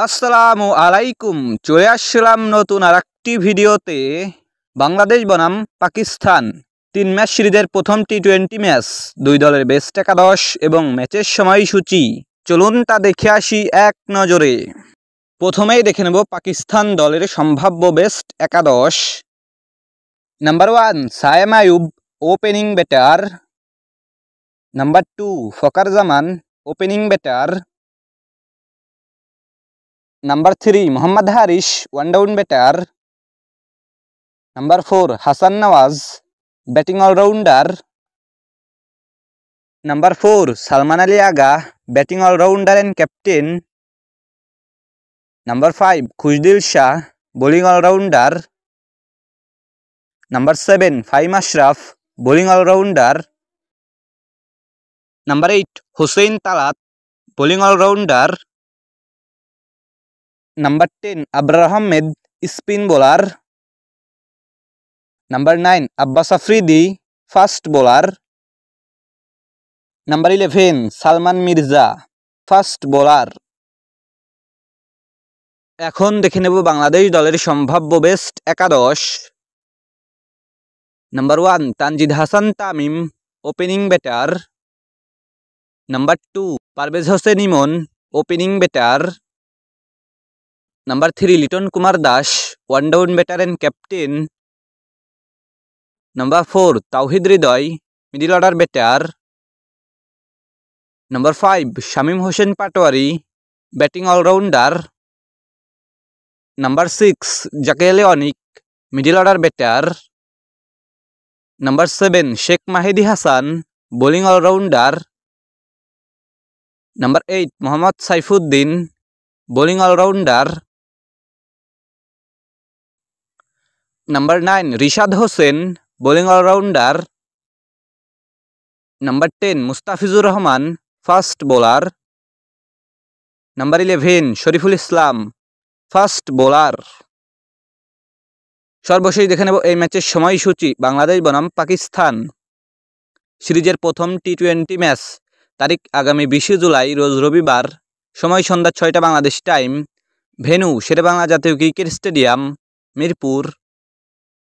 আসসালামু আলাইকুম। চলে আসলাম নতুন আরেকটি ভিডিওতে। বাংলাদেশ বনাম পাকিস্তান 3 ম্যাচ সিরিজের প্রথম টি-20 ম্যাচ, দুই দলের বেস্ট একাদশ এবং ম্যাচের সময়সূচি। চলুন তা দেখে আসি এক নজরে। প্রথমেই দেখে নেব পাকিস্তান দলের সম্ভাব্য বেস্ট একাদশ। Number 1 Saim Ayub, opening batter. Number 2 Fakhar Zaman, opening batter. Number 3 Mohammad Haris, one down batter. Number 4 Hasan Nawaz, batting allrounder. Number 4 Salman Ali Agha, batting allrounder and captain. Number 5 Khushdil Shah, bowling allrounder. Number 7 Faheem Ashraf, bowling allrounder. Number 8 Hussain Talat, bowling allrounder. Number 10 Abrar Ahmed, spin bowler. Number 9 Abbas Afridi, fast bowler. Number 11 Salman Mirza, fast bowler. এখন দেখে নেব বাংলাদেশ দলের সম্ভাব্য best একাদশ। Number 1 Tanzid Hasan Tamim, opening batter. Number 2 Parvez Hossain Emon, opening batter. Number 3 Liton Kumar Das, one down batter and captain. Number 4 Towhid Hridoy, middle order batter. Number 5 Shamim Hossain Patwari, batting allrounder. Number 6 Jaker Ali Anik, middle order batter. Number 7 Sheikh Mahedi Hasan, bowling allrounder. Number 8 Mohammad Saifuddin, bowling allrounder. Number 9 Rishad Hossain, bowling allrounder. Number 10 Mustafizur Rahman, fast bowler. Number 11 Shoriful Islam, fast bowler. সর্বশেষ দেখে নেব এই ম্যাচের সময়সূচি। বাংলাদেশ বনাম পাকিস্তান সিরিজের প্রথম টি-20 match, তারিখ আগামী 20 জুলাই, রোজ রবিবার, সময় সন্ধ্যা 6টা বাংলাদেশ টাইম। ভেন্যু শেরেবাংলা জাতীয় ক্রিকেট স্টেডিয়াম, মিরপুর।